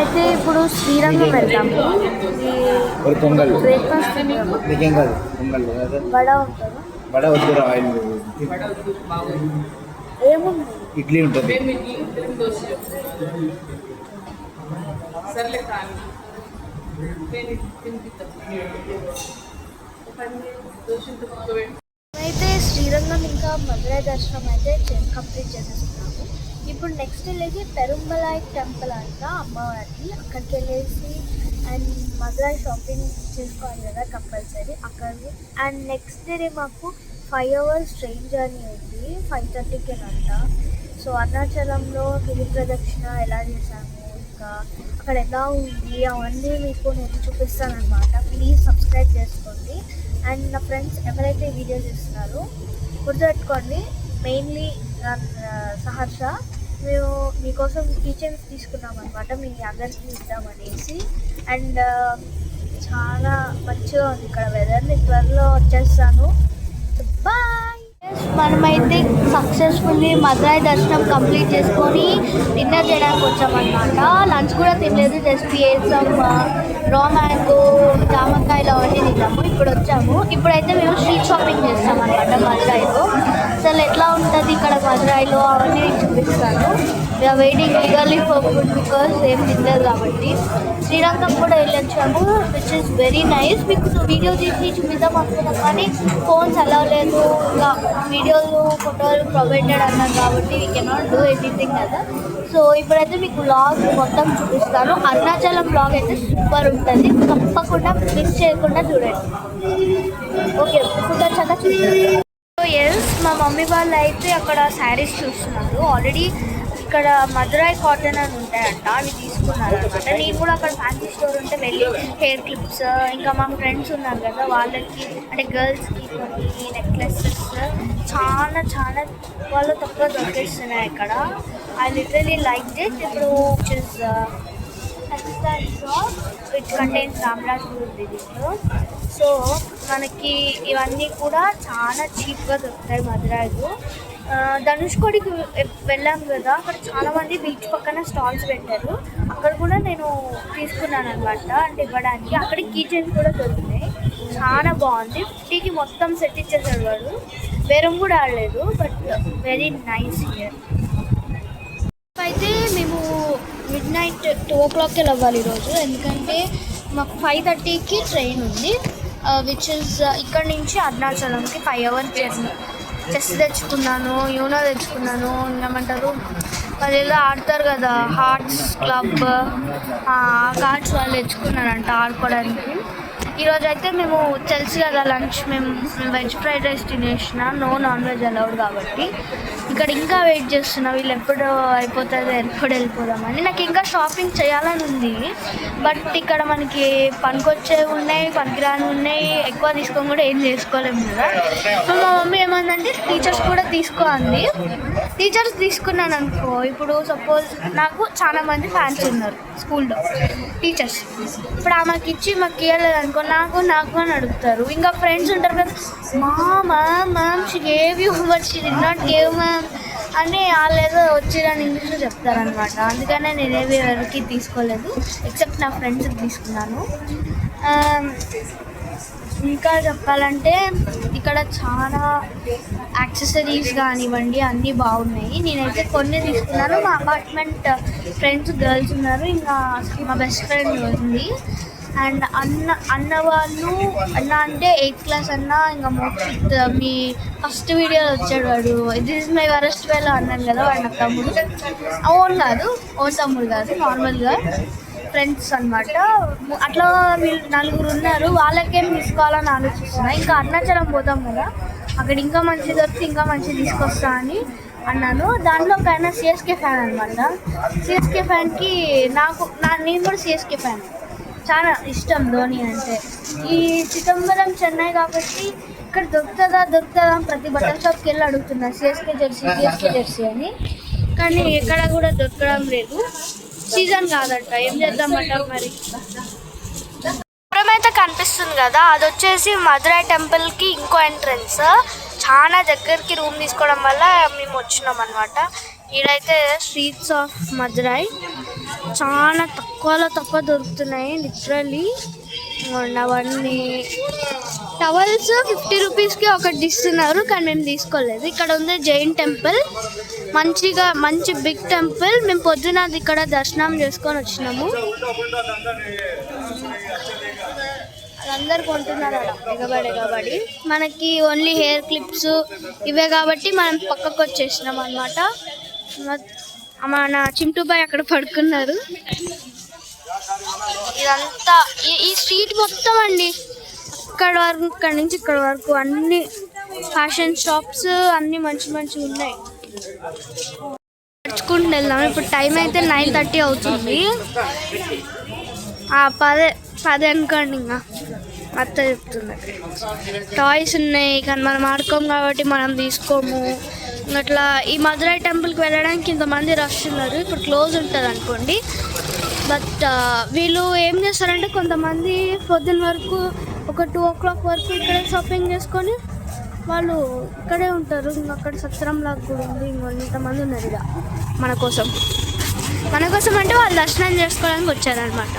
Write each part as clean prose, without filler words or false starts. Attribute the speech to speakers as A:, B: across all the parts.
A: మనమైతే ఇప్పుడు శ్రీరంగం వెళ్తాము. బ్రేక్ఫాస్ట్ వడ ఉంటుంది.
B: వడ వద్దురా ఆయిల్
A: ఏముంది
B: ఇడ్లీ ఉంటుంది.
A: అయితే శ్రీరంగం ఇంకా మధురై దర్శనం అయితే కంప్లీట్ చేసేస్తున్నాము. ఇప్పుడు నెక్స్ట్ వెళ్ళేసి పెరుంబలాయ్ టెంపుల్ అంట అమ్మవారికి. అక్కడికి వెళ్ళేసి అండ్ మధురై షాపింగ్ చేసుకోవాలి కదా కంపల్సరీ అక్కడికి. అండ్ నెక్స్ట్ డే మాకు 5 hours ట్రైన్ జర్నీ ఉంది. 5:30కి అంట. సో అరుణాచలంలో గిరి ప్రదక్షిణ ఎలా చేశాము, ఇంకా అక్కడ ఎలా ఉంది అవన్నీ మీకు నేను చూపిస్తాను అనమాట. ప్లీజ్ సబ్స్క్రైబ్ చేసుకోండి. అండ్ నా ఫ్రెండ్స్ ఎవరైతే వీడియో చూస్తున్నారో గుర్తుపెట్టుకోండి, మెయిన్లీ సహర్ష మేము మీకోసం కిచెన్స్ తీసుకున్నాం అనమాట, మీ అందరికీ ఇద్దామనేసి. అండ్ చాలా మంచిగా ఉంది ఇక్కడ వెదర్. నేను త్వరలో వచ్చేస్తాను. బాయ్. మనమైతే సక్సెస్ఫుల్లీ మధురై దర్శనం కంప్లీట్ చేసుకొని డిన్నర్ చేయడానికి వచ్చామన్నమాట. లంచ్ కూడా తినలేదు, జస్ట్ సమ్ రా మ్యాంగో, జామకాయలు అవన్నీ తిన్నాము. ఇప్పుడు వచ్చాము. ఇప్పుడైతే మేము స్ట్రీట్ షాపింగ్ చేస్తామన్నమాట మధురైలో. అసలు ఎట్లా ఉంటుంది ఇక్కడ మధురైలో అవన్నీ నేను చూపిస్తాను. Waiting eagerly for food because ఏం తినలేదు కాబట్టి. శ్రీరంగం కూడా వెళ్ళొచ్చాము, విచ్ ఇస్ వెరీ నైస్. మీకు వీడియో తీసి చూపిద్దాం అనుకున్నాం కానీ ఫోన్స్ అలా లేదు, ఇంకా వీడియోలు ఫోటోలు ప్రొవైడెడ్ అన్నారు కాబట్టి వీ కెనాట్ డూ ఎనీథింగ్ కదా. సో ఇప్పుడైతే మీకు వ్లాగ్ మొత్తం చూపిస్తాను. అరుణాచలం వ్లాగ్ అయితే సూపర్ ఉంటుంది, తప్పకుండా మిస్ చేయకుండా చూడండి. ఓకే, ఫుడ్ వచ్చాక చూపిస్తాను. ఎస్, మా మమ్మీ వాళ్ళు అయితే అక్కడ శారీస్ చూస్తున్నారు. ఆల్రెడీ ఇక్కడ మధురై కాటన్ అని ఉంటాయంట, అవి తీసుకున్నారు అనమాట. నేను కూడా అక్కడ ఫ్యాన్సీ స్టోర్ ఉంటే వెళ్ళి హెయిర్ క్లిప్స్, ఇంకా మా ఫ్రెండ్స్ ఉన్నారు కదా వాళ్ళకి అంటే గర్ల్స్కి కొన్ని నెక్లెసెస్ చాలా చాలా వాళ్ళు తక్కువ దొరికిస్తున్నాయి ఇక్కడ. I literally like it. ఇప్పుడు విచ్ కంటైన్స్ రామరాజ్ ఉంది దీంట్లో. సో మనకి ఇవన్నీ కూడా చాలా చీప్గా దొరుకుతాయి మధురైలో. ధనుష్కోడికి వెళ్ళాం కదా, అక్కడ చాలామంది బీచ్ పక్కన స్టాల్స్ పెట్టారు. అక్కడ కూడా నేను తీసుకున్నాను అనమాట, అంటే ఇవ్వడానికి. అక్కడ కిచెన్ కూడా దొరుకుతాయి, చాలా బాగుంది. 50కి మొత్తం సెట్ ఇచ్చేసాడు వాడు, బేరం కూడా ఆడలేదు. But very nice here. అయితే మేము midnight 2 o'clockకి వెళ్ళాలి ఈరోజు, ఎందుకంటే మాకు 5:30కి ట్రైన్ ఉంది. విచ్ ఇస్ ఇక్కడ నుంచి అరుణాచలంకి 5 hours జర్నీ. చెస్ తెచ్చుకున్నాను, యూనో తెచ్చుకున్నాను, ఏమంటారు వాళ్ళు ఏదో ఆడతారు కదా హార్ట్స్ క్లబ్, కార్డ్స్ వాళ్ళు తెచ్చుకున్నారంట ఆడుకోవడానికి. ఈరోజు అయితే మేము తెలుసు కదా లంచ్ మేము వెజ్ ఫ్రైడ్ రైస్ తినేసిన, నో నాన్ వెజ్ అలౌడ్ కాబట్టి. ఇక్కడ ఇంకా వెయిట్ చేస్తున్నా వీళ్ళు ఎప్పుడు అయిపోతుందో, ఎప్పుడు వెళ్ళిపోదామని. నాకు ఇంకా షాపింగ్ చేయాలని ఉంది, బట్ ఇక్కడ మనకి పనికొచ్చేవి ఉన్నాయి, పనికిరాని ఉన్నాయి. ఎక్కువ తీసుకొని కూడా ఏం చేసుకోలేము కదా. ఇప్పుడు మా మమ్మీ ఏమందంటే టీచర్స్ కూడా తీసుకో అంది. టీచర్స్ తీసుకున్నాను అనుకో, ఇప్పుడు సపోజ్ నాకు చాలా మంది ఫ్యాన్స్ ఉన్నారు స్కూల్లో టీచర్స్. ఇప్పుడు ఆమెకి ఇచ్చి మాకు ఇవ్వలేదు అనుకో, నాకు అని అడుగుతారు. ఇంకా ఫ్రెండ్స్ ఉంటారు కదా, ma'am she gave you but she did not gave ma'am అని వాళ్ళు ఏదో వచ్చిరని ఇంగ్లీష్లో చెప్తారనమాట. అందుకనే నేనేవి ఎవరికి తీసుకోలేదు, ఎక్సెప్ట్ నా ఫ్రెండ్స్కి తీసుకున్నాను. ఇంకా చెప్పాలంటే ఇక్కడ చాలా యాక్సెసరీస్ కానివ్వండి అన్నీ బాగున్నాయి. నేనైతే కొన్ని తీసుకున్నాను. మా అపార్ట్మెంట్ ఫ్రెండ్స్ గర్ల్స్ ఉన్నారు, ఇంకా మా బెస్ట్ ఫ్రెండ్ ఉంది. అండ్ అన్న వాళ్ళు అన్న అంటే 8th క్లాస్ అన్న, ఇంకా మోక్షిత్ మీ ఫస్ట్ వీడియోలో వచ్చాడు వాడు, దిస్ ఇస్ మై వరస్ట్ వేలో అన్నాను కదా, వాడు నాకు తమ్ముడు. ఓన్ తమ్ముడు కాదు, నార్మల్గా ఫ్రెండ్స్ అనమాట. అట్లా వీళ్ళు 4 ఉన్నారు, వాళ్ళకేం తీసుకోవాలని ఆలోచిస్తున్నా. ఇంకా అరుణాచలం పోతాం కదా, అక్కడ ఇంకా మంచి దొరికి ఇంకా మంచి తీసుకొస్తా అని అన్నాను. దాంట్లో ఒక ఆయన సిఎస్కే ఫ్యాన్ అనమాట. సిఎస్కే ఫ్యాన్కి నేను కూడా సిఎస్కే ఫ్యాన్, చాలా ఇష్టం ధోని అంటే. ఈ చిదంబరం చెన్నై కాబట్టి ఇక్కడ దొరుకుతుందా ప్రతి బట్టల షాప్కి వెళ్ళి అడుగుతున్నా సిఎస్కే జెర్సీ అని, కానీ ఎక్కడ కూడా దొరకడం లేదు. సీజన్ కాదంట, ఏం చేద్దామంటారు మరి. అయితే కనిపిస్తుంది కదా, అది వచ్చేసి మధురై టెంపుల్కి ఇంకో ఎంట్రన్స్. చాలా దగ్గరికి రూమ్ తీసుకోవడం వల్ల మేము వచ్చినాం అనమాట. ఈడైతే స్ట్రీట్స్ ఆఫ్ మధురై. చాలా తక్కువలో తక్కువ దొరుకుతున్నాయి లిటరల్లీ. అవన్నీ టవల్స్ 50 రూపీస్కి ఒకటి ఇస్తున్నారు, కానీ మేము తీసుకోలేదు. ఇక్కడ ఉంది జైన్ టెంపుల్, మంచి బిగ్ టెంపుల్. మేము పొద్దున ఇక్కడ దర్శనం చేసుకొని వచ్చినాము. అందరు కొంటున్నారు అక్కడ ఎగబడి. మనకి ఓన్లీ హెయిర్ క్లిప్స్ ఇవే కాబట్టి మనం పక్కకు వచ్చేసినాం అనమాట. మన చింటూబాయ్ అక్కడ పడుకున్నారు. ఇదంతా ఈ స్ట్రీట్ మొత్తం అండి, ఇక్కడ నుంచి ఇక్కడ వరకు అన్ని ఫ్యాషన్ షాప్స్ అన్ని మంచి ఉన్నాయి. నడుచుకుంటూ వెళ్దాం. ఇప్పుడు టైం అయితే 9:30 అవుతుంది. 10 అనుకోండి. ఇంకా అత్త చెప్తుంది. టాయ్స్ ఉన్నాయి కానీ మనం ఆడుకోము కాబట్టి మనం తీసుకోము. అట్లా ఈ మధురై టెంపుల్కి వెళ్ళడానికి ఇంతమంది రష్ ఉన్నారు. ఇప్పుడు క్లోజ్ ఉంటుంది అనుకోండి. బట్ వీళ్ళు ఏం చేస్తారంటే కొంతమంది పొద్దున్న వరకు ఒక 2 o'clock వరకు ఇక్కడే షాపింగ్ చేసుకొని వాళ్ళు ఇక్కడే ఉంటారు. అక్కడ సత్రంలాగా కూడా ఉంది. ఇంకొంతమంది ఉన్నారు ఇక మన కోసం అంటే వాళ్ళు దర్శనం చేసుకోవడానికి వచ్చారనమాట.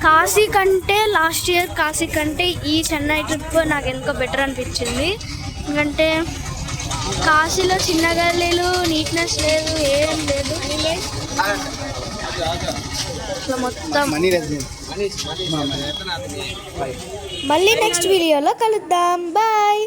A: కాశీ కంటే లాస్ట్ ఇయర్ కాశీ కంటే ఈ చెన్నై ట్రిప్ నాకు ఎందుకో బెటర్ అనిపించింది. ఎందుకంటే కాశీలో చిన్న గల్లీలు, నీట్నెస్ లేదు, ఏం లేదు. మొత్తం మళ్ళీ నెక్స్ట్ వీడియోలో కలుద్దాం. బాయ్.